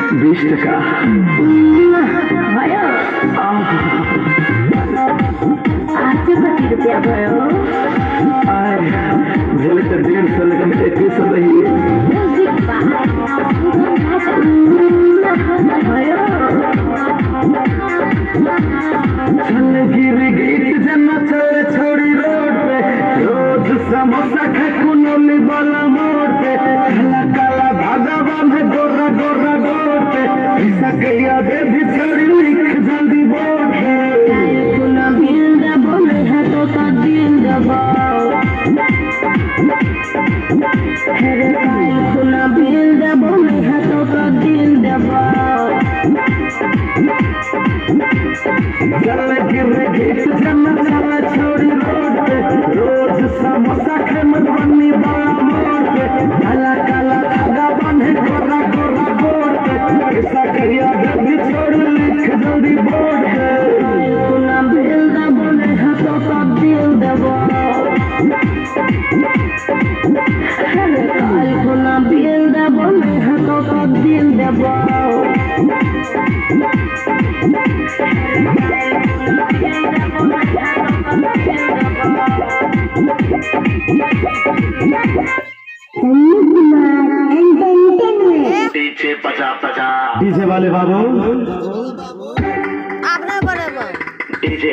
20 টাকা। भयो आज कति रुपया भयो आए भेले तो 150 लेकिन 21 रही है। भयो चल गिर गीत जना चले छोड़ी रोड पे रोज समोसा खाए कुनोली वाला मोड़ पे काला काला धागा बांधे गोरा गोरा गोर पे पैसा गया दे भी छोड़ी लिख जल्दी बोर्ड पे कुना बिल दबो में हाथों का दिल दबाओ हेरे भाई कुना बिल दबो में हाथों का दिल दबाओ चल गिर गीत जना चले छोड़ी रोड पे रोज समोसा खाए मधुबनी वाला मोड़ पे काला काला धागा बांधे गोरा गोरा गोर पे पैसा गया दे भी छोड़ी लिख जल्दी बोर्ड पे कुना बिल दबो में हाथों का दिल दबाओ हेरे भाई कुना बिल दबो में हाथों का दिल दबाओ पीछे पचा पचा डीजे वाले बाबू आपने बराबर डीजे